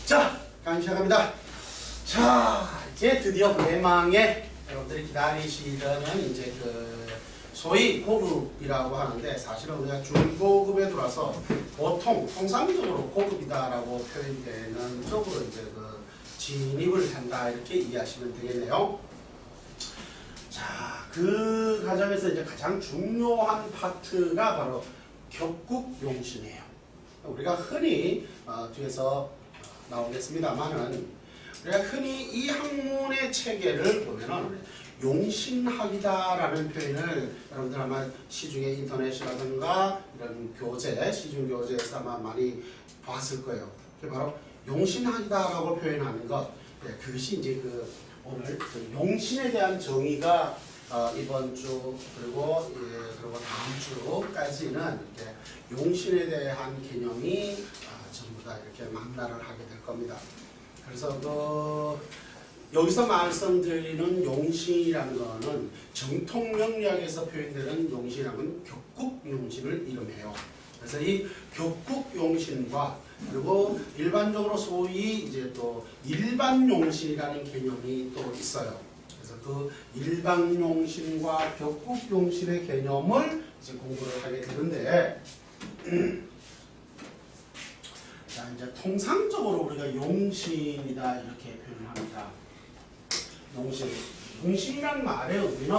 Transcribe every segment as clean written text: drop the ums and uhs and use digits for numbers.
자, 강의 시작합니다. 자, 이제 드디어 대망의 여러분들이 기다리시던 이제 소위 고급이라고 하는데 사실은 우리가 중고급에 들어와서 보통 통상적으로 고급이다라고 표현되는 쪽으로 이제 진입을 한다 이렇게 이해하시면 되겠네요. 자, 그 과정에서 이제 가장 중요한 파트가 바로 격국용신이에요. 우리가 흔히 뒤에서 나오겠습니다만은 우리가 흔히 이 학문의 체계를 보면은 용신학이다라는 표현을 여러분들 아마 시중에 인터넷이라든가 이런 교재, 시중 교재에서 아마 많이 봤을 거예요. 그게 바로 용신학이다라고 표현하는 것. 그것이 이제 오늘 용신에 대한 정의가 이번 주 그리고 다음 주까지는 이렇게 용신에 대한 개념이 전부 다 이렇게 망라를 하게 될 겁니다. 그래서 여기서 말씀드리는 용신이라는 거는 정통 명리학에서 표현되는 용신학은 격국용신을 이름해요. 그래서 이 격국용신과 그리고 일반적으로 소위 이제 또 일반용신이라는 개념이 또 있어요. 그래서 그 일반용신과 격국용신의 개념을 이제 공부를 하게 되는데, 자 이제 통상적으로 우리가 용신이다 이렇게 표현합니다. 용신이라는 말의 의미는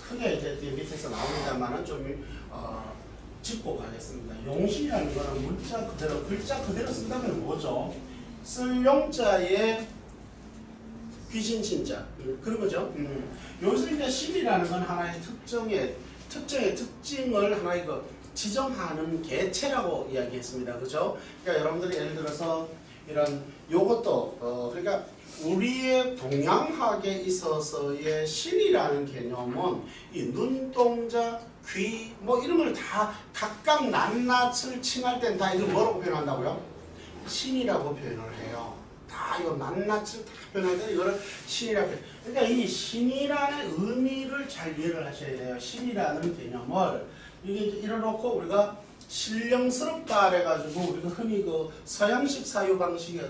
크게 이제 밑에서 나옵니다만은 좀 짚고 가겠습니다. 용신이라는 거는 문자 그대로 글자 그대로 쓴다면 뭐죠? 쓸 용자에 귀신 신자 그런 거죠. 여기서 이제 신이라는 건 하나의 특정의 특징을 하나의 지정하는 개체라고 이야기했습니다. 그죠? 그러니까 여러분들이 예를 들어서 이런 요것도 그러니까 우리의 동양학에 있어서의 신이라는 개념은 이 눈동자, 귀 뭐 이런 걸 다 각각 낱낱을 칭할 땐 다 이걸 뭐라고 표현한다고요? 신이라고 표현을 해요. 다 이거 낱낱을 다 표현할 때 이거를 신이라고 해요. 그러니까 이 신이라는 의미를 잘 이해를 하셔야 돼요. 신이라는 개념을 이게 이래놓고 우리가 신령스럽다 해가지고 우리가 흔히 서양식 사유 방식의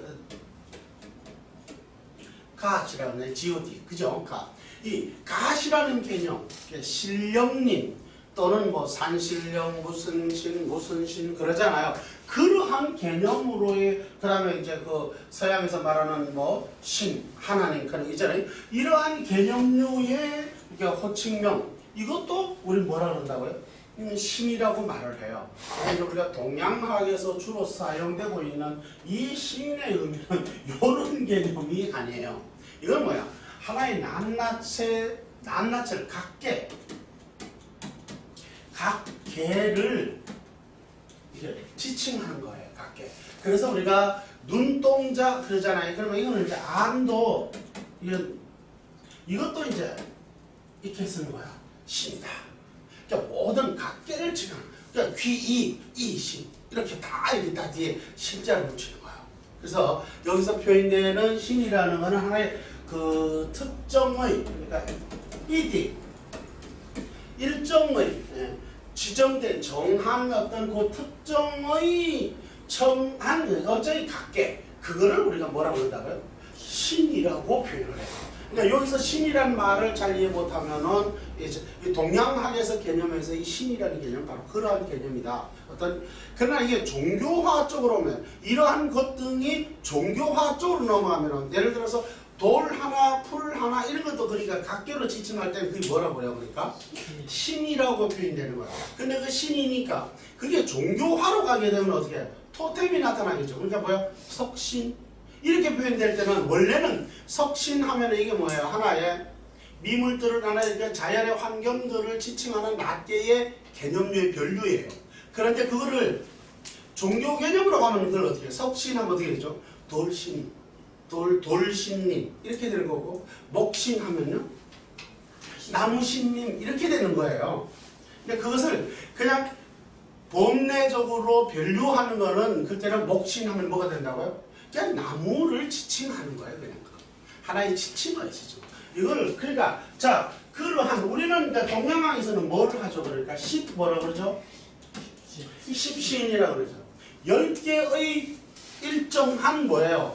갓이라고 해요. G.O.D. 그죠? 갓. 이 갓이라는 개념, 신령님 또는 뭐 산신령 무슨 신 그러잖아요. 그러한 개념으로의 그다음에 이제 서양에서 말하는 뭐 신, 하나님 그런 거 있잖아요. 이러한 개념류의 호칭명 이것도 우리 뭐라 그런다고요? 신이라고 말을 해요. 그래서 우리가 동양학에서 주로 사용되고 있는 이 신의 의미는 이런 개념이 아니에요. 이건 뭐야? 하나의 낱낱을 각개를 지칭하는 거예요. 각개. 그래서 우리가 눈동자 그러잖아요. 그러면 이거는 이제 안도 이것도 이제 이렇게 쓰는 거야. 신이다. 그러니까 모든 각개를 지금 그러니까 귀, 이, 신 이렇게 다 뒤에 신자를 붙이는 거예요. 그래서 여기서 표현되는 신이라는 것은 하나의 특정의 그러니까 일정의 지정된 정한 어떤 특정의 정한 어쩌이 각개 그거를 우리가 뭐라고 그런다고요? 신이라고 표현을 해요. 그러니까 여기서 신이라는 말을 잘 이해 못하면은 이 동양학에서 개념에서 이 신이라는 개념은 바로 그러한 개념이다. 그러나 이게 종교화 쪽으로 오면 이러한 것 등이 종교화 쪽으로 넘어가면은 예를 들어서 돌 하나, 풀 하나 이런 것도 그러니까 각개로 지칭할 때 그게 뭐라고 해요? 그러니까 신이라고 표현되는 거야. 근데 그 신이니까 그게 종교화로 가게 되면 어떻게 해요? 토템이 나타나겠죠. 그러니까 뭐야? 석신 이렇게 표현될 때는 원래는 석신하면 이게 뭐예요? 하나의 미물들을 하나의 자연의 환경들을 지칭하는 낱개의 개념류의 변류예요. 그런데 그거를 종교 개념으로 가면 그걸 어떻게 해요? 석신하면 어떻게 되죠? 돌신, 돌신님 이렇게 되는 거고 목신하면요? 나무신님 이렇게 되는 거예요. 근데 그것을 그냥 본내적으로 변류하는 거는 그때는 목신하면 뭐가 된다고요? 그냥 나무를 지칭하는 거예요. 그냥 하나의 지칭어이시죠. 이걸 그러니까 자 그러한 우리는 동양학에서는 뭐를 하죠? 그러니까 뭐라 그러죠? 십신이라고 그러죠. 10개의 일정한 뭐예요?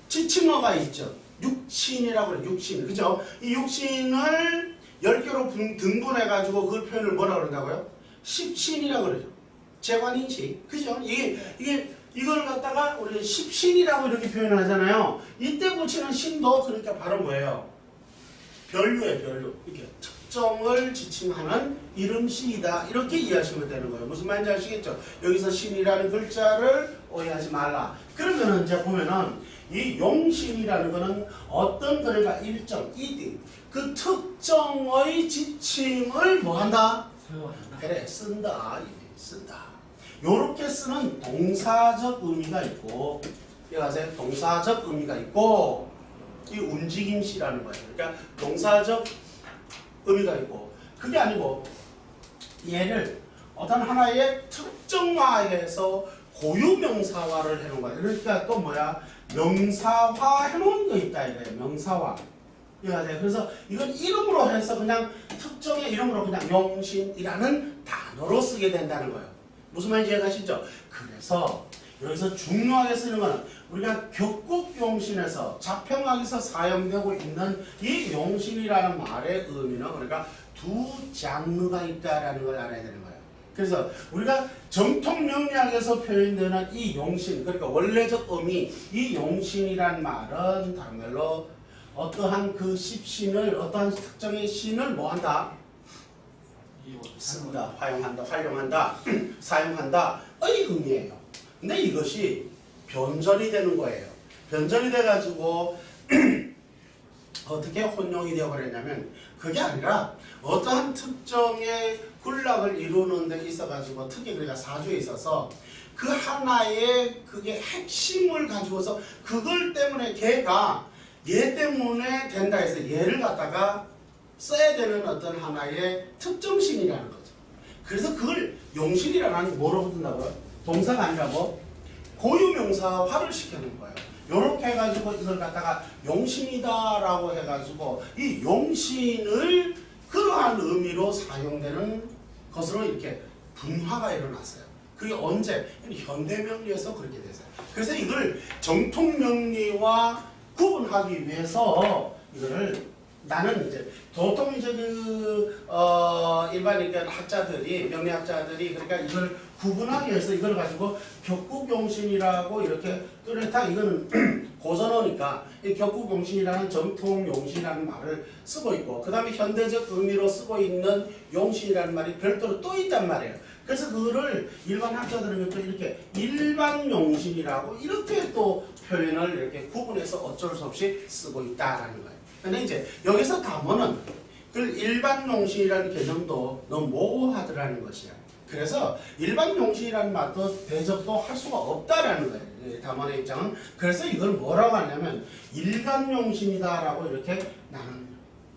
지칭어가 있죠. 육신이라고 그래요. 육신. 그죠? 이 육신을 10개로 등분해가지고 그 표현을 뭐라 그런다고요? 십신이라고 그러죠. 재관인식. 그죠? 이걸 갖다가 우리 십신이라고 이렇게 표현하잖아요. 이때 붙이는 신도 그러니까 바로 뭐예요? 변류예요, 변류. 이렇게 특정을 지칭하는 이름씨이다. 이렇게 이해하시면 되는 거예요. 무슨 말인지 아시겠죠? 여기서 신이라는 글자를 오해하지 말라. 그러면은 이제 보면은 이 용신이라는 거는 어떤 그러니까 일정, 이디 그 특정의 지칭을 뭐 한다? 그래, 쓴다. 쓴다. 요렇게 쓰는 동사적 의미가 있고, 이해가세요? 동사적 의미가 있고, 이 움직임시라는 거예요. 그러니까 동사적 의미가 있고, 그게 아니고 얘를 어떤 하나의 특정화해서 고유명사화를 해놓은 거예요. 그러니까 또 뭐야? 명사화 해놓은 거 있다 이거예요. 명사화. 이해가세요? 그래서 이건 이름으로 해서 그냥 특정의 이름으로 그냥 용신이라는 단어로 쓰게 된다는 거예요. 무슨 말인지 이해가시죠? 그래서 여기서 중요하게 쓰는 거는 우리가 격국용신에서 자평학에서 사용되고 있는 이 용신이라는 말의 의미는 그러니까 두 장르가 있다라는 걸 알아야 되는 거예요. 그래서 우리가 정통명리학에서 표현되는 이 용신, 그러니까 원래적 의미, 이 용신이란 말은 다른 말로 어떠한 그 십신을, 어떠한 특정의 신을 뭐한다? 쓴다, 활용한다, 사용한다 의 의미예요. 근데 이것이 변절이 되는 거예요. 변절이 돼가지고 어떻게 혼용이 되어버렸냐면 그게 아니라 어떠한 특정의 군락을 이루는 데 있어가지고 특히 그러니까 사주에 있어서 그 하나의 그게 핵심을 가지고서 그걸 때문에 걔가 얘 때문에 된다 해서 얘를 갖다가 써야 되는 어떤 하나의 특정신이라는 거죠. 그래서 그걸 용신이라는 뭐로 붙는다고요? 동사가 아니라고 고유명사화를 시켜놓은 거예요. 요렇게 해가지고 이걸 갖다가 용신이다라고 해가지고 이 용신을 그러한 의미로 사용되는 것으로 이렇게 분화가 일어났어요. 그게 언제? 현대명리에서 그렇게 됐어요. 그래서 이걸 정통명리와 구분하기 위해서 이거를 나는 이제 보통 이제 일반 그러니까 학자들이 명리학자들이 그러니까 이걸 구분하기 위해서 이걸 가지고 격국용신이라고 이렇게 뚜렷하게 이거는 고전어니까 이 격국용신이라는 정통용신이라는 말을 쓰고 있고 그 다음에 현대적 의미로 쓰고 있는 용신이라는 말이 별도로 또 있단 말이에요. 그래서 그거를 일반 학자들은 또 이렇게 일반용신이라고 이렇게 또 표현을 이렇게 구분해서 어쩔 수 없이 쓰고 있다라는 거예요. 근데 이제 여기서 담어는 그 일반용신이라는 개념도 너무 모호하더라는 것이야. 그래서 일반용신이라는 말도 대접도 할 수가 없다라는 거예요. 담원의 입장은. 그래서 이걸 뭐라고 하냐면 일간용신이다라고 이렇게 나는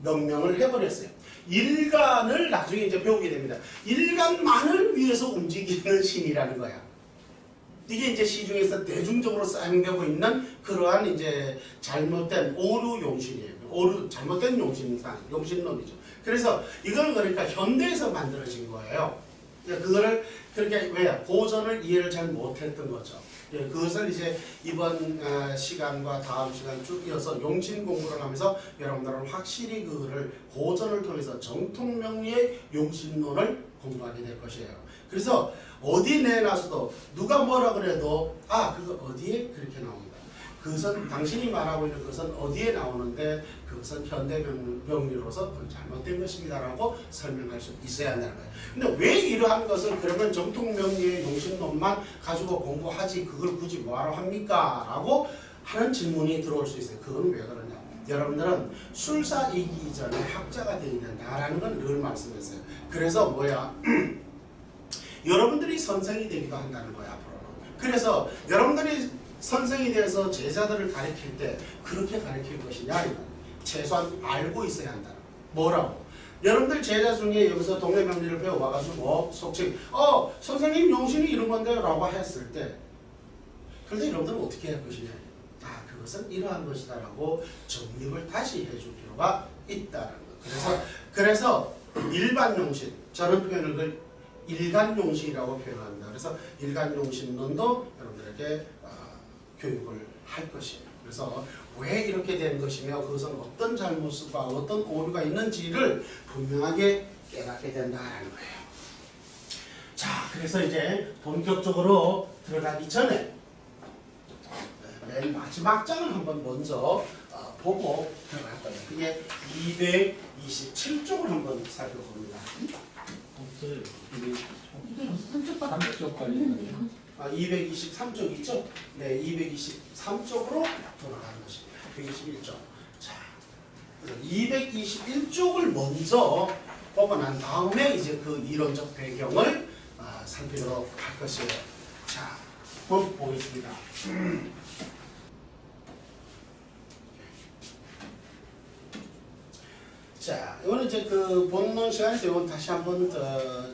명명을 해버렸어요. 일간을 나중에 이제 배우게 됩니다. 일간만을 위해서 움직이는 신이라는 거야. 이게 이제 시중에서 대중적으로 사용되고 있는 그러한 이제 잘못된 오류 용신이에요. 오류 잘못된 용신론이죠. 그래서 이걸 그러니까 현대에서 만들어진 거예요. 그거를 그렇게 왜 고전을 이해를 잘 못했던 거죠. 그것을 이제 이번 시간과 다음 시간 쭉 이어서 용신 공부를 하면서 여러분들은 확실히 그거를 고전을 통해서 정통명리의 용신론을 공부하게 될 것이에요. 그래서 어디 내놔서도 누가 뭐라 그래도 그거 어디에 그렇게 나옵니다. 그것은 당신이 말하고 있는 것은 어디에 나오는데 그것은 현대명리로서 그건 잘못된 것입니다라고 설명할 수 있어야 한다는 거예요. 근데 왜 이러한 것을 그러면 정통명리의 용신론만 가지고 공부하지 그걸 굳이 뭐하러 합니까? 라고 하는 질문이 들어올 수 있어요. 그건 왜 그러냐? 여러분들은 술사이기 전에 학자가 되어야 된다라는 건 늘 말씀했어요. 그래서 뭐야? 여러분들이 선생이 되기도 한다는 거야 앞으로는. 그래서 여러분들이 선생이 되어서 제자들을 가르칠 때 그렇게 가르칠 것이냐? 최소한 알고 있어야 한다. 뭐라고? 여러분들 제자 중에 여기서 동네명리를 배워와가지고 속칭 선생님 용신이 이런 건데요 라고 했을 때 그런데 여러분들은 어떻게 할 것이냐? 그것은 이러한 것이다 라고 정립을 다시 해줄 필요가 있다는 거. 그래서 일반용신, 저는 표현을 일간용신이라고 표현합니다. 그래서 일간용신론도 여러분들에게 교육을 할 것이에요. 그래서 왜 이렇게 된 것이며 그것은 어떤 잘못과 어떤 오류가 있는지를 분명하게 깨닫게 된다는 거예요. 자, 그래서 이제 본격적으로 들어가기 전에 맨 마지막 장을 한번 먼저 보고 들어갈 거예요. 그게 227쪽을 한번 살펴봅니다. 없어요. 3쪽밖에 없는데요. 223쪽 있죠? 네, 223쪽으로 돌아가는 것입니다. 121쪽. 자, 221쪽을 먼저 보고 난 다음에 이제 그 이론적 배경을 살피도록 할 것이에요. 자, 보겠습니다. 자, 이거는 이제 그 본론 시간에서 이건 다시 한번 더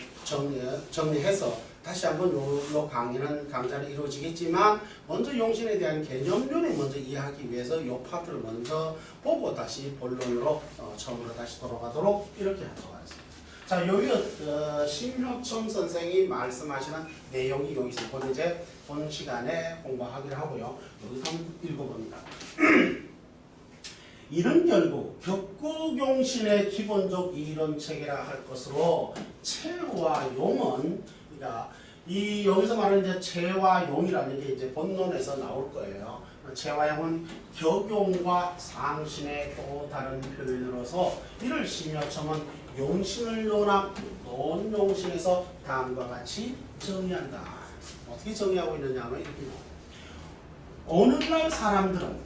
정리해서 다시 한번 요 강의는 강좌는 이루어지겠지만 먼저 용신에 대한 개념론을 먼저 이해하기 위해서 요 파트를 먼저 보고 다시 본론으로 처음으로 다시 돌아가도록 이렇게 하도록 하겠습니다. 자, 여기 심효청 선생이 말씀하시는 내용이 여기 있습니다. 그건 이제 본 시간에 공부하기로 하고요. 여기서 한번 읽어봅니다. 이는 결국 격국용신의 기본적 이론체계라 할 것으로 체와 용은 그러니까 이 여기서 말하는 이제 체와 용이라는 게 이제 본론에서 나올 거예요. 체와 용은 격용과 상신의 또 다른 표현으로서 이를 심효청은 용신을 논용신에서 다음과 같이 정의한다. 어떻게 정의하고 있느냐면 이렇게 나옵니다. 오늘날 사람들은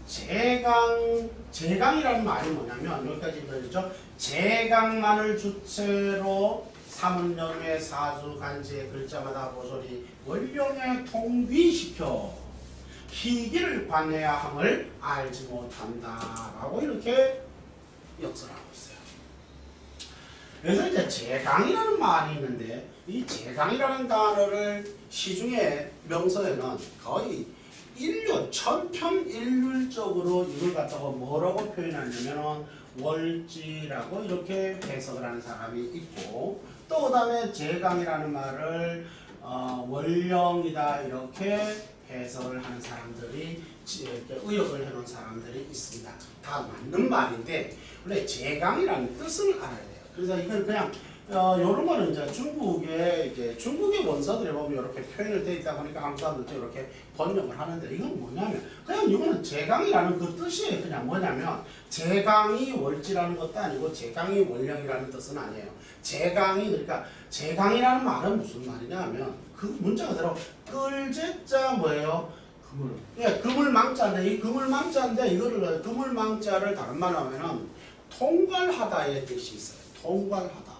제강이라는 말이 뭐냐면 여기까지 들리죠. 제강만을 주체로 삼은 연의 사주 간지의 글자마다 모조리 원령에 통비시켜 희기를 관해야 함을 알지 못한다라고 이렇게 역설하고 있어요. 그래서 이제 제강이라는 말이 있는데 이 제강이라는 단어를 시중에 명서에는 거의 천편일률적으로 이걸 갖다가 뭐라고 표현하냐면 월지라고 이렇게 해석을 하는 사람이 있고 또 그다음에 제강이라는 말을 월령이다 이렇게 해석을 하는 사람들이 이렇게 의역을 해놓은 사람들이 있습니다. 다 맞는 말인데 원래 제강이라는 뜻을 알아야 돼요. 그래서 이건 그냥 이런 거는 이제 중국의 원서들에 보면 이렇게 표현을 돼 있다 보니까 한국 사람들도 이렇게 번역을 하는데 이건 뭐냐면 그냥 이거는 제강이라는 그 뜻이 그냥 뭐냐면 제강이 월지라는 것도 아니고 제강이 월령이라는 뜻은 아니에요. 제강이 그러니까 제강이라는 말은 무슨 말이냐면 그 문자 그대로 끌제자 뭐예요? 그물. 예, 그물망자인데 이 그물망자인데 이거를 그물망자를 다른 말로 하면은 통괄하다의 뜻이 있어요. 통괄하다.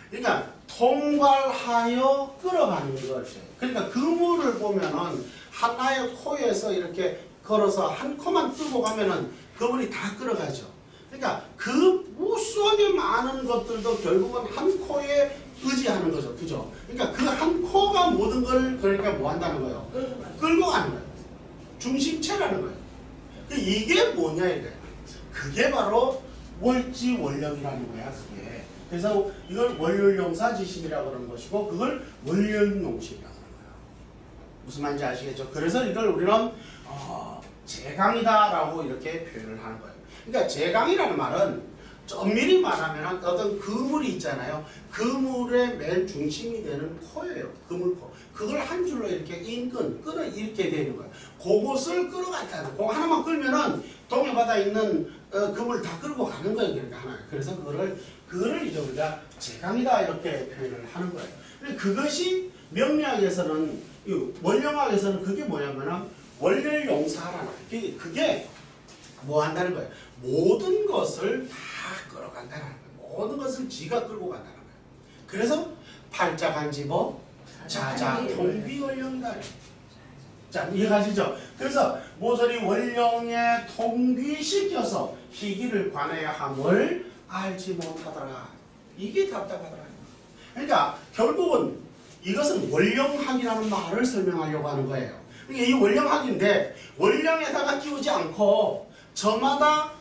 그러니까 통괄하여 끌어가는 것이에요. 그러니까 그물을 보면은 하나의 코에서 이렇게 걸어서 한 코만 뜨고 가면은 그물이 다 끌어가죠. 그러니까 그 무수하게 많은 것들도 결국은 한 코에 의지하는 거죠. 그죠? 그러니까 그 한 코가 모든 걸 그러니까 뭐 한다는 거예요? 끌고 가는 거예요. 중심체라는 거예요. 이게 뭐냐 이거예요. 그게 바로 월지 월령이라는 거야. 그게. 그래서 이걸 월열용사지심이라고 그러는 것이고 그걸 월열용신이라고 하는 거야. 무슨 말인지 아시겠죠? 그래서 이걸 우리는 제강이다라고 이렇게 표현을 하는 거예요. 그러니까 제강이라는 말은 엄밀히 말하면 어떤 그물이 있잖아요. 그물의 맨 중심이 되는 코예요. 그물코. 그걸 한 줄로 이렇게 끌어 이렇게 되는 거예요. 그것을 끌어갔다는 거. 하나만 끌면은 동해바다에 있는 그물 다 끌고 가는 거예요. 그러니까 하나. 그래서 그거를 이제 우리가 제강이다 이렇게 표현을 하는 거예요. 근데 그것이 명리학에서는 원령학에서는 그게 뭐냐면은 월열용사라는 거예요. 그게 뭐 한다는 거예요. 모든 것을 다 끌어간다는 거예요. 모든 것을 지가 끌고 간다는 거예요. 그래서 팔자간지보 자자 통비월령이다. 자, 이해가시죠? 그래서 모조리 월령에 통비시켜서 희기를 관해야 함을 알지 못하더라. 이게 답답하더라. 그러니까 결국은 이것은 월령학이라는 말을 설명하려고 하는 거예요. 그러니까 이 월령학인데 월령에다가 끼우지 않고 저마다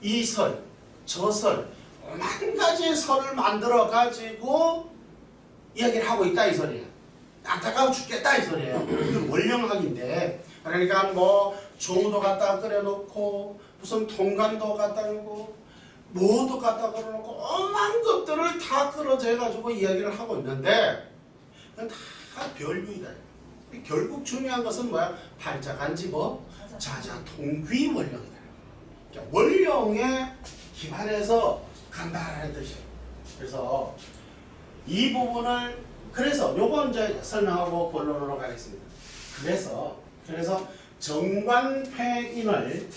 이 설, 저 설, 만 가지의 설을 만들어 가지고 이야기를 하고 있다 이 소리예요. 안타까워 죽겠다 이 소리예요. 이게 월령학인데 그러니까 뭐 종도 갖다 끓여놓고 무슨 통간도 갖다 놓고 뭐도 갖다 걸어놓고 엄한 것들을 다 끌어져 해가지고 이야기를 하고 있는데 그건 다 별유이다. 결국 중요한 것은 뭐야? 팔자간지법 자자통귀 원령이다. 그러니까 원령에 기반해서 간다라는 뜻이에요. 그래서 이 부분을 그래서 요거 이제 설명하고 본론으로 가겠습니다. 그래서 정관패인을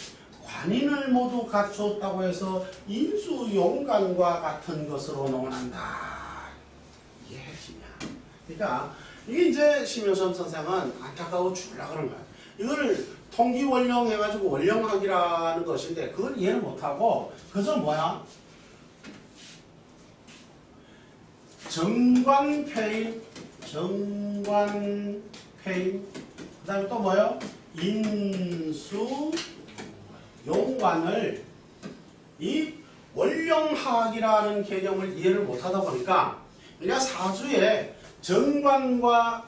관인을 모두 갖추었다고 해서 인수용관과 같은 것으로 논한다. 이게 핵심이야. 그러니까 이게 이제 심효선 선생은 안타까워 죽으려 그런 거야. 이거를 통기원령 해가지고 원령학이라는 것인데 그걸 이해를 못하고 그저 뭐야? 정관패인 그 다음에 또 뭐요? 인수용관을 이 원령학이라는 개념을 이해를 못하다 보니까 그러니까 사주에 정관과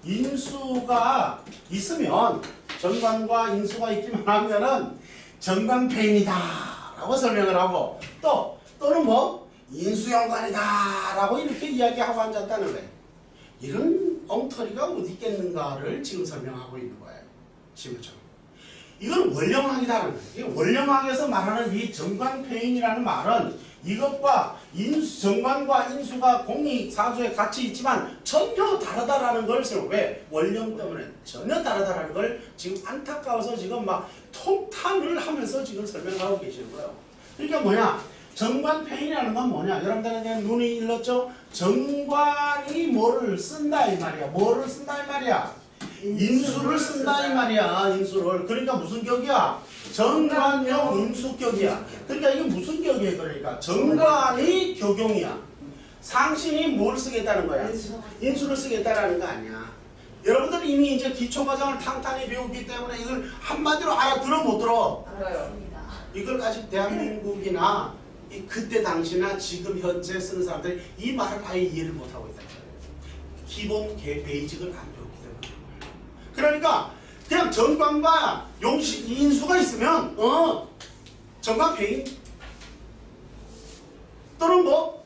인수가 있으면 정관과 인수가 있기만 하면은 정관패인이다 라고 설명을 하고 또는 뭐 인수용관이다 라고 이렇게 이야기하고 앉았다는 거예요. 이런 엉터리가 어디 있겠는가를 지금 설명하고 있는 거예요. 지금처럼. 이건 원령학이다라는 거예요. 이 원령학에서 말하는 이 정관패인이라는 말은 이것과 정관과 인수가 공이 사주에 같이 있지만 전혀 다르다라는 걸 왜? 원령 때문에 전혀 다르다라는 걸 지금 안타까워서 지금 막 통탄을 하면서 지금 설명하고 계시는 거예요. 그러니까 뭐냐? 정관패인이라는 건 뭐냐? 여러분들에게 눈이 일렀죠? 정관이 뭐를 쓴다 이 말이야. 뭐를 쓴다 이 말이야? 인수를 쓴다 이 말이야. 인수를. 그러니까 무슨 격이야? 정관용 인수격이야. 그러니까 이게 무슨 격이에요? 그러니까 정관이 격용이야. 상신이 뭘 쓰겠다는 거야? 인수를 쓰겠다라는 거 아니야. 여러분들 이미 이제 기초과정을 탄탄히 배웠기 때문에 이걸 한마디로 알아들어 못 들어? 알아요. 이걸 아직 대한민국이나 그때 당시나 지금 현재 쓰는 사람들이 이 말을 아예 이해를 못하고 있다. 기본 베이직을 안 배웠기 때문에. 그러니까 그냥 정관과 인수가 있으면 정관패인 또는 뭐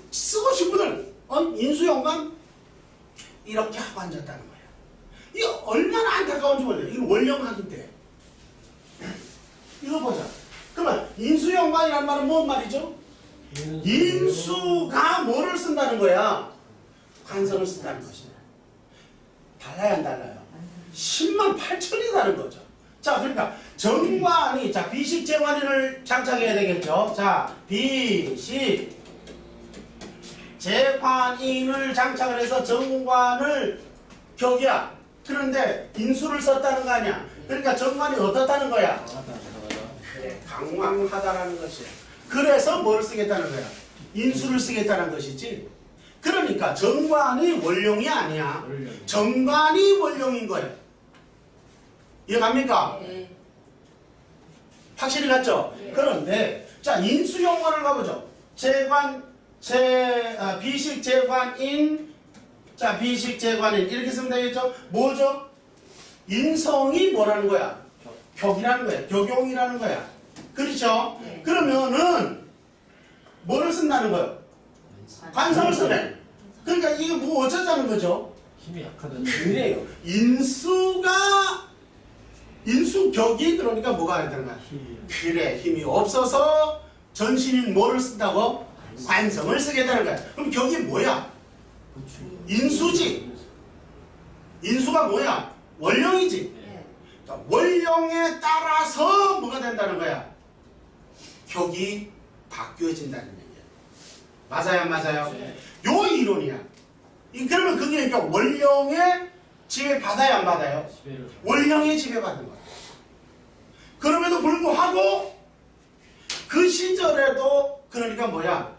쓰고 싶은 분들 인수용관 이렇게 하고 앉았다는 거야. 이게 얼마나 안타까운지 몰라요. 이건 원령학인데. 이거 보자. 그러면 인수용관이란 말은 뭔 말이죠? 인수가 뭐를 쓴다는 거야? 관성을 쓴다는 것이야. 달라요 안 달라요? 10만 8천이 다른 거죠. 자, 그러니까 정관이 자 비식 재관인을 장착해야 되겠죠. 자, 비식 재관인을 장착을 해서 정관을 격이야. 그런데 인수를 썼다는 거 아니야. 그러니까 정관이 어떻다는 거야? 그래, 강왕하다라는 것이야. 그래서 뭘 쓰겠다는 거야? 인수를 쓰겠다는 것이지. 그러니까 정관이 원령이 아니야. 정관이 원령인 거야. 이해갑니까? 네. 확실히 갔죠? 네. 그런데 자 인수용관을 가보죠. 비식 재관인 자 비식 재관인 이렇게 쓰면 되겠죠? 뭐죠? 인성이 뭐라는 거야? 격이라는 거야. 격용이라는 거야. 그렇죠? 네. 그러면은 뭐를 쓴다는 거예요? 관성을 쓰네. 그러니까 이게 뭐 어쩌자는 거죠? 힘이 약하다. 그래요. 인수격이 그러니까 뭐가 안 되는 거야? 그래, 힘이 없어서 전신인 뭐를 쓴다고? 관성을 쓰겠다는 거야. 그럼 격이 뭐야? 인수지. 인수가 뭐야? 원령이지. 그러니까 원령에 따라서 뭐가 된다는 거야? 격이 바뀌어진다는 얘기야. 맞아요, 안 맞아요? 네. 요 이론이야. 그러면 그게 그러니까 원령의 지배 받아요, 안 받아요? 원령의 지배 받는 거야. 그럼에도 불구하고 그 시절에도 그러니까 뭐야?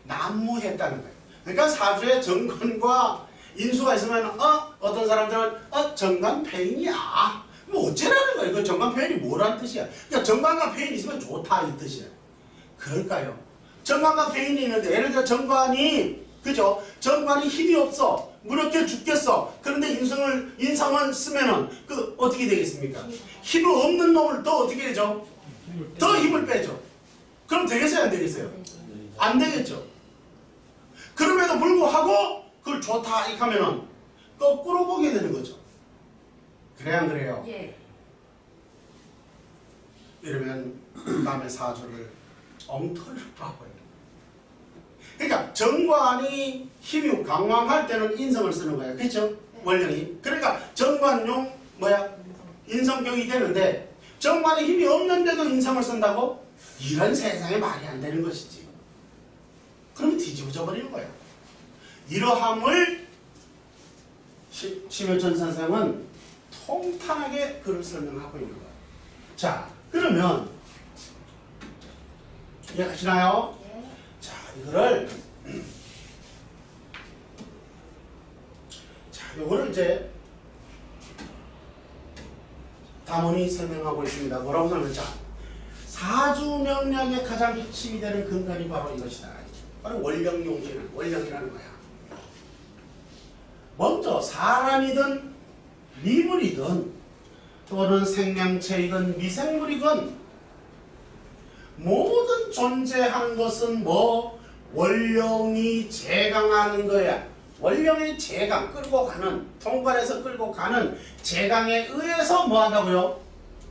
난무했다는 거야. 그러니까 사주에 정관과 인수가 있으면 어떤 사람들은 정관패인이야. 뭐 어쩌라는 거야? 그 정관패인이 뭐란 뜻이야? 그러니까 정관과 패인이 있으면 좋다 이 뜻이야. 그럴까요? 정관과 패인이 있는데 예를 들어 정관이 그죠? 정관이 힘이 없어. 무력해 죽겠어. 그런데 인성을 쓰면은 그 어떻게 되겠습니까? 힘이 없는 놈을 더 어떻게 되죠? 더 힘을 빼죠. 그럼 되겠어요, 안 되겠어요? 안 되겠죠. 그럼에도 불구하고 그걸 좋다 이렇게 하면은 거꾸로 보게 되는 거죠. 그래야 안 그래요? 예. 이러면 남의 사주를 엉터리로 봐버려요. 그러니까 정관이 힘이 강왕할 때는 인성을 쓰는 거예요. 그렇죠? 네. 원령이. 그러니까 정관용 인성격이 되는데 정관에 힘이 없는데도 인성을 쓴다고? 이런 세상에 말이 안 되는 것이지. 그러면 뒤집어져 버리는 거예요. 이러함을 심효천 선생은 통탄하게 글을 설명하고 있는 거예요. 자, 그러면 이해가시나요? 예. 자, 이거를 요거를 이제 담원이 설명하고 있습니다. 뭐라고 설명하자? 사주명량의 가장 핵심이 되는 근간이 바로 이것이다. 바로 원령용신은 원령이라는 거야. 먼저 사람이든 미물이든 또는 생명체이든 미생물이든 모든 존재하는 것은 뭐 원령이 제강하는 거야. 원령의 제강, 끌고 가는, 통관해서 끌고 가는 제강에 의해서 뭐 한다고요?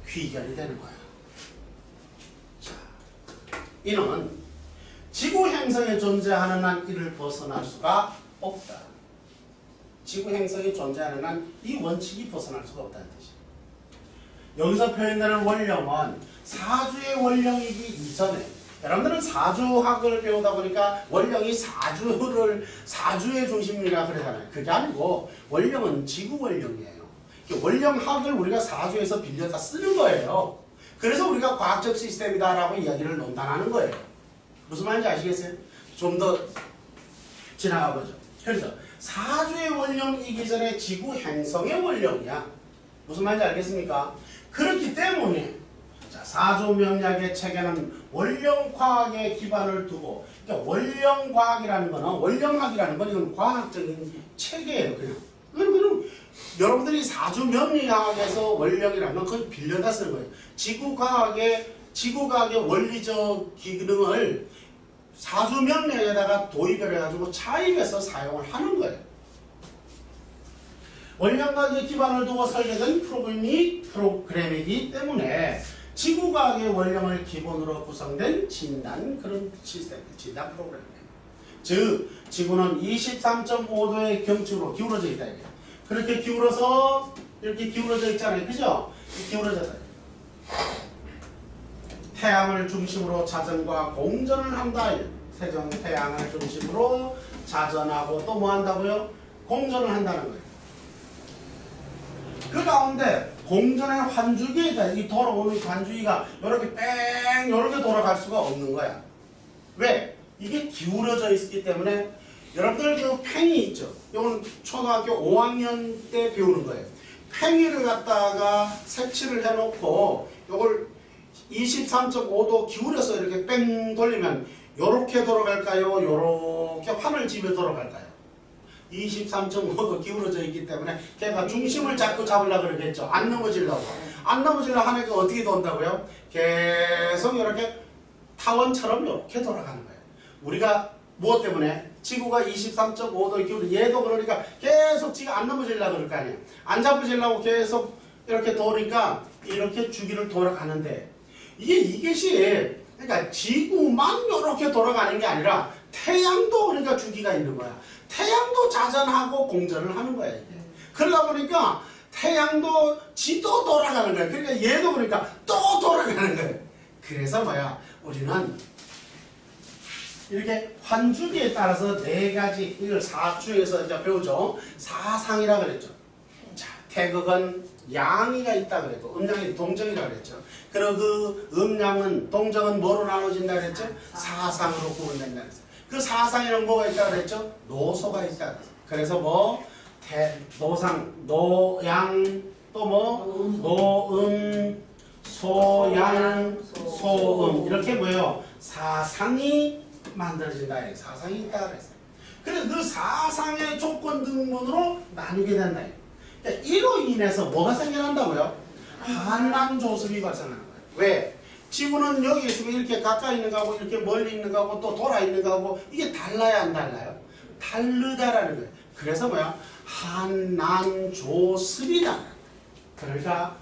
귀결이 되는 거야. 자, 이는 지구 행성에 존재하는 한 이를 벗어날 수가 없다. 지구 행성에 존재하는 한 이 원칙이 벗어날 수가 없다는 뜻이야. 여기서 표현되는 원령은 사주의 원령이기 이전에, 여러분들은 사주학을 배우다 보니까 원령이 사주의 중심이라 그러잖아요. 그게 아니고 원령은 지구 원령이에요. 원령학을 우리가 사주에서 빌려다 쓰는 거예요. 그래서 우리가 과학적 시스템이다라고 이야기를 논단하는 거예요. 무슨 말인지 아시겠어요? 좀 더 지나가보죠. 그래서 사주의 원령이기 전에 지구 행성의 원령이야. 무슨 말인지 알겠습니까? 그렇기 때문에 사주명략의 체계는 원령과학에 기반을 두고, 그러니까 원령과학이라는 거는, 원령학이라는 건 이건 과학적인 체계예요. 그냥 여러분들이 사주명리학에서 원령이라는 건 그걸 빌려다 쓰는 거예요. 지구과학의 원리적 기능을 사주명리학에다가 도입을 해가지고 차입해서 사용을 하는 거예요. 원령과학에 기반을 두고 설계된 프로그램이기 때문에 지구과학의 원령을 기본으로 구성된 그런 시스템, 진단 프로그램이에요. 즉, 지구는 23.5도의 경축으로 기울어져 있다. 이게. 그렇게 기울어서 이렇게 기울어져 있잖아요. 그죠? 기울어졌다. 태양을 중심으로 자전과 공전을 한다. 세정 태양을 중심으로 자전하고 또 뭐 한다고요? 공전을 한다는 거예요. 그 가운데 공전의 환주기가 이 돌아오는 환주기가 이렇게 뺑 이렇게 돌아갈 수가 없는 거야. 왜? 이게 기울어져 있기 때문에. 여러분들 그 팽이 있죠? 이건 초등학교 5학년 때 배우는 거예요. 팽이를 갖다가 색칠을 해놓고 이걸 23.5도 기울여서 이렇게 뺑 돌리면 이렇게 돌아갈까요? 이렇게 환을 집에 돌아갈까요? 23.5도 기울어져 있기 때문에 걔가 중심을 자꾸 잡으려고 그러겠죠. 안 넘어지려고. 안 넘어지려고 하니까 어떻게 돈다고요? 계속 이렇게 타원처럼 이렇게 돌아가는 거예요. 우리가 무엇 때문에? 지구가 23.5도 기울어, 얘도 그러니까 계속 지가 안 넘어지려고 그럴 거 아니에요. 안 잡아지려고 계속 이렇게 도니까 이렇게 주기를 돌아가는데, 이것이 그러니까 지구만 이렇게 돌아가는 게 아니라 태양도 그러니까 주기가 있는 거야. 태양도 자전하고 공전을 하는 거야, 이게. 그러다 보니까 태양도 지도 돌아가는 거야. 그러니까 얘도 그러니까 또 돌아가는 거야. 그래서 뭐야? 우리는 이렇게 환주기에 따라서 네 가지, 이걸 사주에서 이제 배우죠. 사상이라 그랬죠. 자, 태극은 양이가 있다 그랬고, 음양이 동정이라 그랬죠. 그리고 그 음양은, 동정은 뭐로 나눠진다 그랬죠? 사상으로 구분된다 그랬어요. 그 사상에는 뭐가 있다 그랬죠? 노소가 있다 그랬어요. 그래서 뭐, 노상, 노양, 또 뭐, 노음, 소양, 소음. 이렇게 뭐예요? 사상이 만들어진다. 사상이 있다 그랬어요. 그래서 그 사상의 조건 등문으로 나누게 된다. 그러니까 이로 인해서 뭐가 생겨난다고요? 한난조습이 발생하는 거예요. 왜? 지구는 여기 있으면 이렇게 가까이 있는 거하고 이렇게 멀리 있는 거하고 또 돌아 있는 거하고 이게 달라야 안 달라요? 다르다라는 거예요. 그래서 뭐야? 한난조습이다. 그러니까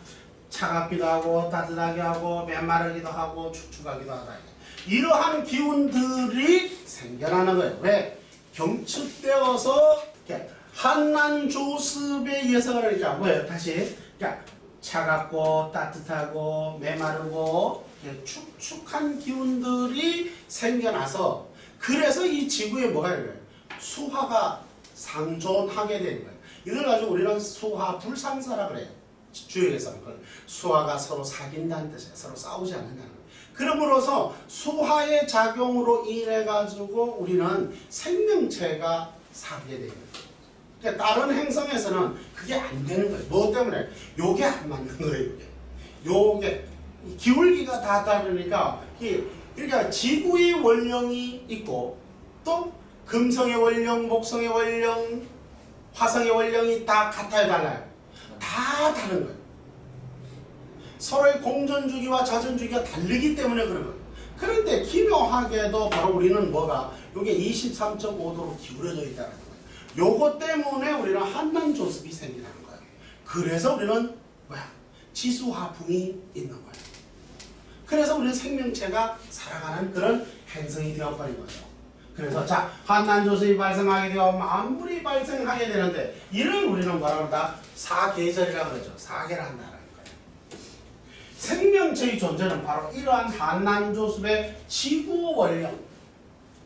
차갑기도 하고 따뜻하게 하고 메마르기도 하고 축축하기도 하다. 이러한 기운들이 생겨나는 거예요. 왜? 경축되어서 한난조습에 의해서 그러니까 뭐예요? 다시 그러니까 차갑고 따뜻하고 메마르고 축축한 기운들이 생겨나서 그래서 이 지구에 뭐가 있는 거예요? 수화가 상존하게 되는 거예요. 이걸 가지고 우리는 수화 불상사라 그래요. 주역에서는 수화가 서로 사귄다는 뜻이에요. 서로 싸우지 않는다는 거예요. 그러므로서 수화의 작용으로 인해 가지고 우리는 생명체가 살게 돼요. 그러니까 다른 행성에서는 그게 안 되는 거예요. 뭐 때문에? 요게 안 맞는 거예요. 요게 기울기가 다 다르니까 그러니까 지구의 원령이 있고 또 금성의 원령, 목성의 원령, 화성의 원령이 다 같아요, 달라요? 다 다른 거예요. 서로의 공전주기와 자전주기가 다르기 때문에 그런 거예요. 그런데 기묘하게도 바로 우리는 뭐가 이게 23.5도로 기울어져 있다는 거예요. 요거 때문에 우리는 한난조습이 생기는 거예요. 그래서 우리는 뭐야? 지수화풍이 있는 거예요. 그래서 우리는 생명체가 살아가는 그런 행성이 되어버린 거죠. 그래서 자, 한난조습이 발생하게 되어 만물이 발생하게 되는데 이를 우리는 뭐라고 한다? 사계절이라고 그러죠. 사계를 한다는 거예요. 생명체의 존재는 바로 이러한 한난조습의 지구 원령,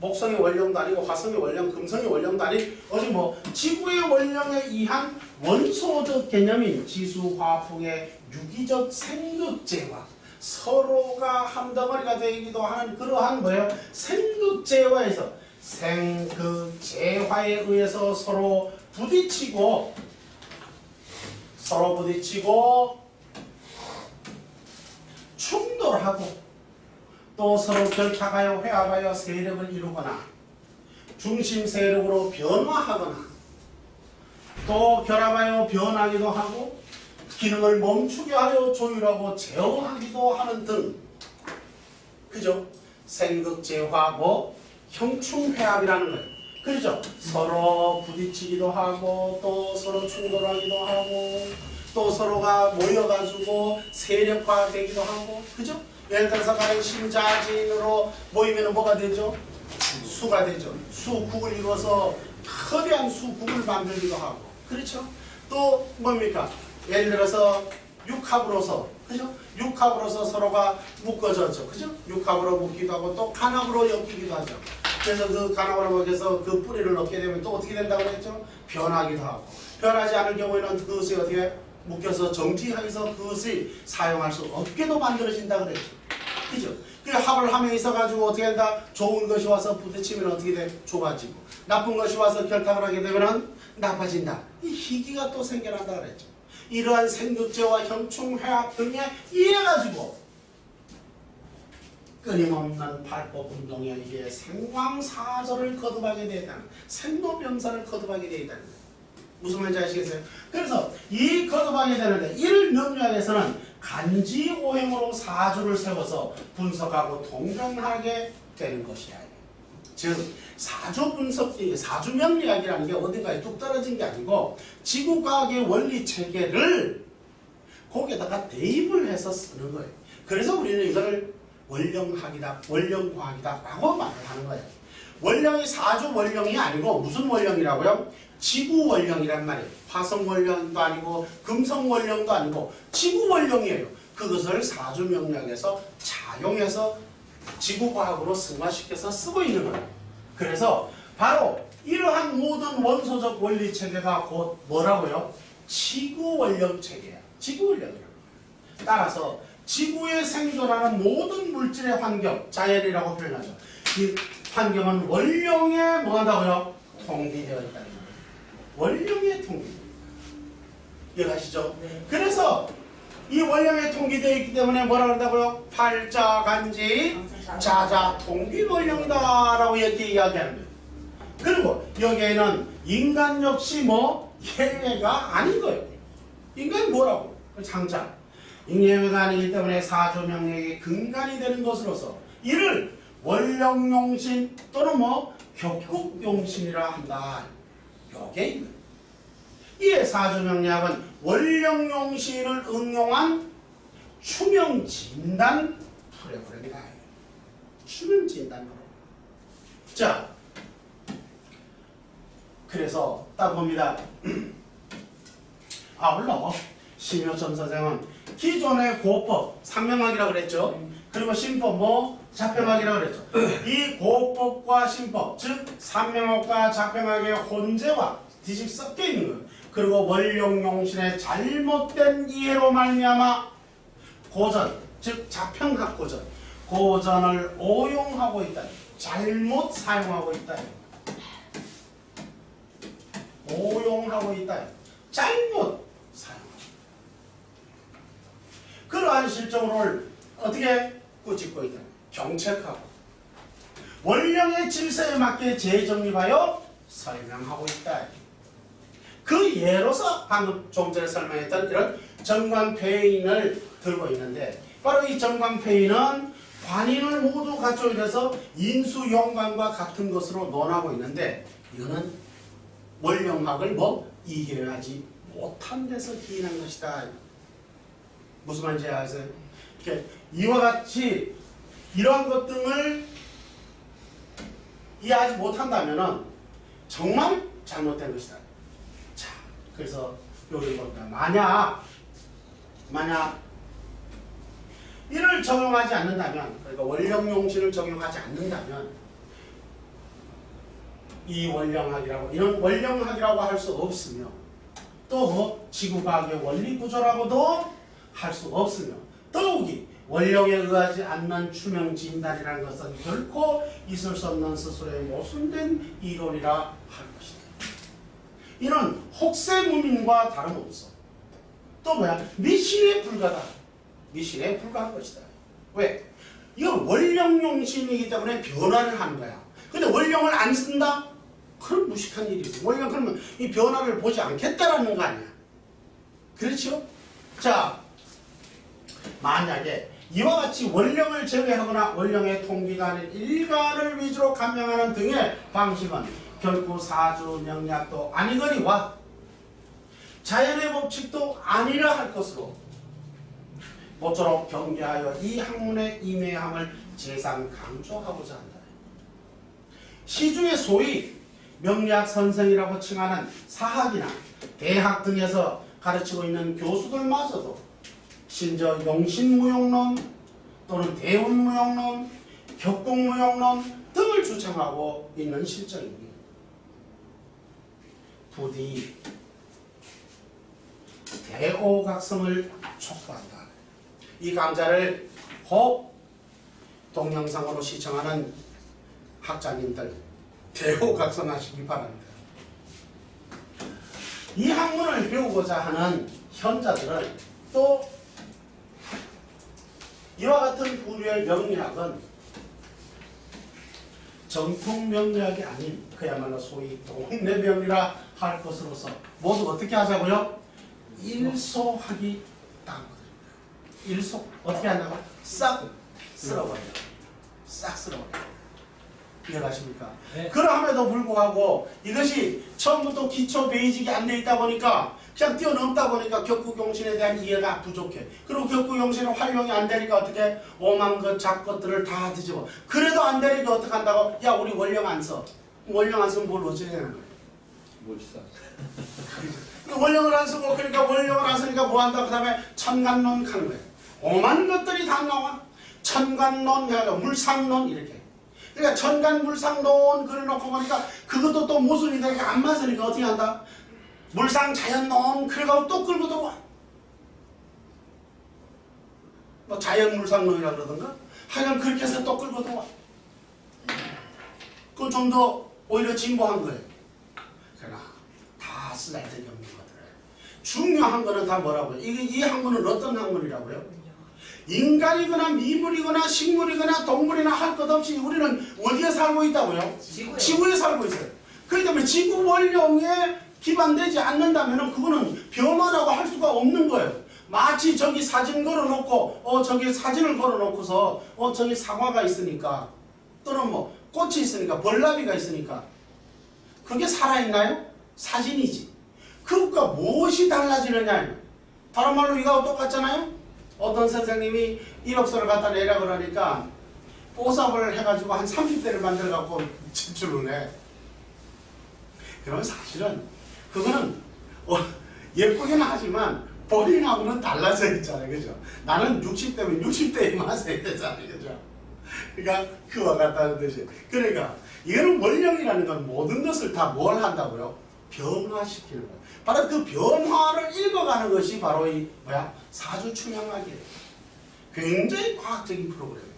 목성의 원령도 아니고 화성의 원령, 금성의 원령도 아닌 어제 뭐 지구의 원령에 의한 원소적 개념인 지수화풍의 유기적 생극제와 서로가 한 덩어리가 되기도 하는 그러한 뭐예요? 생극제화에서 생극제화에 의해서 서로 부딪히고 충돌하고 또 서로 결탁하여 회합하여 세력을 이루거나 중심 세력으로 변화하거나 또 결합하여 변하기도 하고 기능을 멈추게 하여 조율하고 제어하기도 하는 등 그죠? 생극제화고 형충회합이라는 거예요. 그렇죠? 서로 부딪히기도 하고 또 서로 충돌하기도 하고 또 서로가 모여가지고 세력화되기도 하고 그죠? 예를 들어서 가령 신자진으로 모이면 뭐가 되죠? 수가 되죠. 수국을 이루어서 거대한 수국을 만들기도 하고 그렇죠? 또 뭡니까? 예를 들어서 육합으로서 그죠? 육합으로서 서로가 묶어졌죠. 그죠? 육합으로 묶기도 하고 또 간합으로 엮이기도 하죠. 그래서 그 간합으로 묶여서 그 뿌리를 넣게 되면 또 어떻게 된다고 그랬죠? 변하기도 하고 변하지 않을 경우에는 그것이 어떻게 묶여서 정지해서 그것을 사용할 수 없게도 만들어진다 그랬죠. 그죠? 그 합을 하면 있어가지고 어떻게 된다? 좋은 것이 와서 부딪히면 어떻게 돼? 좋아지고 나쁜 것이 와서 결탁을 하게 되면 나빠진다. 이 희기가 또 생겨난다 그랬죠. 이러한 생극제와 형충회합 등에 의해가지고 끊임없는 발법운동에 이게 생황사절을 거듭하게 되다는 생로병사를 거듭하게 되다는 거예요. 무슨 말인지 아시겠어요? 그래서 이 거듭하게 되는데 이를 명료하게서는 간지오행으로 사주를 세워서 분석하고 통변하게 되는 것이야. 즉 사주 분석이 사주 명리학이라는 게 어딘가에 뚝 떨어진 게 아니고 지구과학의 원리 체계를 거기에다가 대입을 해서 쓰는 거예요. 그래서 우리는 이걸 원령학이다, 원령과학이다라고 말을 하는 거예요. 원령이 사주 원령이 아니고 무슨 원령이라고요? 지구 원령이란 말이에요. 화성 원령도 아니고 금성 원령도 아니고 지구 원령이에요. 그것을 사주 명령에서 차용해서 지구과학으로 승화시켜서 쓰고 있는 거예요. 그래서 바로 이러한 모든 원소적 원리 체계가 곧 뭐라고요? 지구 원령 체계야. 지구 원령이라고. 따라서 지구에 생존하는 모든 물질의 환경, 자연이라고 표현하죠. 이 환경은 원령에 뭐 한다고요? 통비되어 있다는 거예요. 원령에 통비. 이해가시죠? 네. 그래서 이 원령에 통기되어 있기 때문에 뭐라 그런다고요? 팔자간지 자자 통기 원령이다 라고 이렇게 이야기하는 거예요. 그리고 여기에는 인간 역시 뭐 예외가 아닌 거예요. 인간이 뭐라고? 장차 예외가 아니기 때문에 사조명령의 근간이 되는 것으로서 이를 원령용신 또는 뭐 격국용신이라 한다. 요게 있는. 이에 사조명리학은 원령용신을 응용한 추명진단 프로그램이다. 추명진단 프로그램. 자, 그래서 딱 봅니다. 아울러 심효점 선생은 기존의 고법 상명학이라고 그랬죠. 그리고 신법 뭐 자평학이라고 그랬죠. 이 고법과 신법 즉 상명학과 자평학의 혼재와 뒤식 섞여 있는 것. 그리고 원령용신의 잘못된 이해로 말미암아 고전 즉 자평학 고전을 오용하고 있다. 잘못 사용하고 있다. 오용하고 있다. 잘못 사용하고. 그러한 실정을 어떻게 꾸짖고 있다. 경책하고 원령의 질서에 맞게 재정립하여 설명하고 있다. 그 예로서 방금 좀 전에 설명했던 이런 정광폐인을 들고 있는데 바로 이 정광폐인은 관인을 모두 갖춰야 돼서 인수용관과 같은 것으로 논하고 있는데 이거는 원령학을 뭐 이해하지 못한 데서 기인한 것이다. 무슨 말인지 아세요? 이렇게 이와 같이 이러한 것 등을 이해하지 못한다면 정말 잘못된 것이다. 자, 그래서 여기 봅니다. 만약 이를 적용하지 않는다면, 그러니까 원령용신을 적용하지 않는다면 이 원령학이라고 이런 원령학이라고 할 수 없으며 또 뭐 지구과학의 원리구조라고도 할 수 없으며 더욱이 원령에 의하지 않는 추명진단이라는 것은 결코 있을 수 없는 스스로의 모순된 이론이라 할 것이다. 이는 혹세무민과 다름없어. 또 뭐야? 미신에 불과다. 미신에 불과한 것이다. 왜? 이건 원령용신이기 때문에 변화를 하는 거야. 근데 원령을 안 쓴다? 그럼 무식한 일이지. 원령 그러면 이 변화를 보지 않겠다라는 거 아니야. 그렇죠? 자, 만약에 이와 같이 원령을 제외하거나 원령의 통기가 아닌 일가를 위주로 감명하는 등의 방식은 결코 사주 명략도 아니거니와 자연의 법칙도 아니라 할 것으로 모쪼록 경계하여 이 학문의 임해함을 재상 강조하고자 한다. 시중에 소위 명리학 선생이라고 칭하는 사학이나 대학 등에서 가르치고 있는 교수들마저도 심지어 용신무용론 또는 대운무용론, 격국무용론 등을 주창하고 있는 실정입니다. 부디 대오각성을 촉구한다. 이 강좌를 혹 동영상으로 시청하는 학자님들 대오각성하시기 바랍니다. 이 학문을 배우고자 하는 현자들은 또 이와 같은 부류의 명리학은 정통 명리학이 아닌 그야말로 소위 동네 명리라 할 것으로서 모두 어떻게 하자고요? 일소하기 땅거든요. 일소 어떻게 한다고? 싹 쓸어버려. 싹 쓸어버려. 이해가십니까? 네. 그러함에도 불구하고 이것이 처음부터 기초 베이직이 안 돼 있다 보니까 그냥 뛰어넘다 보니까 격국용신에 대한 이해가 부족해. 그리고 격국용신은 활용이 안 되니까 어떻게 오만 것 잡것들을 다 뒤집어. 그래도 안 되니까 어떻게 한다고? 야 우리 원령 안 써. 원령 안 쓰면 뭘 어찌해야 되는 거야? 뭘 써? 원령을 안 쓰고 그러니까 원령을 안 쓰니까 뭐 한다? 그 다음에 천간론 가는 거야. 오만 것들이 다 나와. 천간론, 물상론 이렇게. 그러니까 천간물상론 그려놓고 보니까 그것도 또 모순이 되니까 안 맞으니까 어떻게 한다? 물상자연론 그래가지고 또 끌고 들어와. 뭐 자연물상론이라 그러던가? 하여간 그렇게 해서 또 끌고 들어와. 그건 좀 더 오히려 진보한 거예요. 그러나 다 쓰잘데기 없는 것들. 중요한 거는 다 뭐라고요? 이 학문은 어떤 학문이라고요? 인간이거나 미물이거나 식물이거나 동물이나 할 것 없이 우리는 어디에 살고 있다고요? 지구에 살고 있어요. 그렇기 때문에 지구 원령에 기반되지 않는다면 그거는 변화라고 할 수가 없는 거예요. 마치 저기 사진 걸어놓고 저기 사진을 걸어놓고서 저기 사과가 있으니까 또는 뭐 꽃이 있으니까 벌나비가 있으니까 그게 살아있나요? 사진이지. 그것과 무엇이 달라지느냐. 다른 말로 이거하고 똑같잖아요. 어떤 선생님이 이력서를 갖다 내라 그러니까 뽀삽을 해가지고 한 30대를 만들어갖고 제출을 해. 그러면 사실은 그거는 예쁘긴 하지만 본인하고는 달라져 있잖아요. 그죠? 나는 60대면 60대의 맛에 되잖아요. 그죠? 그러니까 그와 같다는 뜻이에요. 그러니까 이거는 원령이라는 건 모든 것을 다 뭘 한다고요? 변화시키는 거예요. 바로 그 변화를 읽어가는 것이 바로 이 사주춘향학이에요. 굉장히 과학적인 프로그램이에요.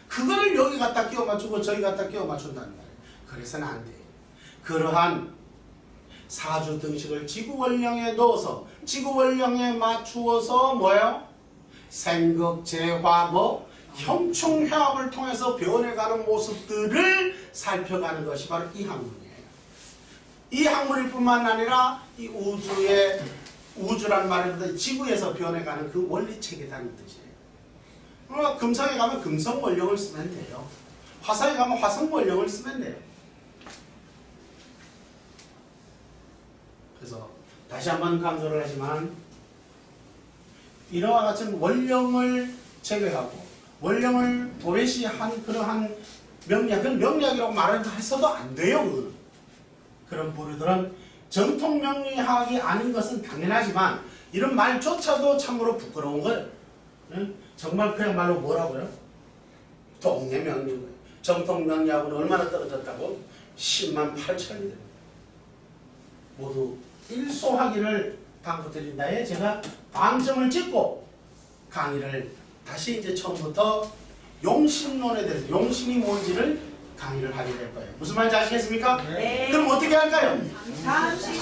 그거를 여기 갖다 끼워 맞추고 저기 갖다 끼워 맞춘다는 말이에요. 그래서는 안 돼요. 그러한 사주 등식을 지구 원령에 넣어서 지구 원령에 맞추어서 뭐예요? 생극, 재화, 형충해합을 통해서 변해가는 모습들을 살펴가는 것이 바로 이 학문이에요. 이 학문일 뿐만 아니라 이 우주란 말보다 지구에서 변해가는 그 원리체계라는 뜻이에요. 금성에 가면 금성 원령을 쓰면 돼요. 화성에 가면 화성 원령을 쓰면 돼요. 그래서 다시 한번 강조를 하지만 이러한 같은 원령을 제외하고 원령을 도외시한 그러한 명리학은 명리학이라고 말해서도 안 돼요. 그런 부류들은 정통 명리학이 아닌 것은 당연하지만 이런 말조차도 참으로 부끄러운 거예요. 정말 그야말로 뭐라고요? 동네 명리학. 정통 명리학은 얼마나 떨어졌다고? 10만 8천이 모두 일소하기를 당부드린다에 제가 방점을 찍고 강의를 다시 이제 처음부터 용신론에 대해서 용신이 뭔지를 강의를 하게 될 거예요. 무슨 말인지 아시겠습니까? 네. 그럼 어떻게 할까요? 잠시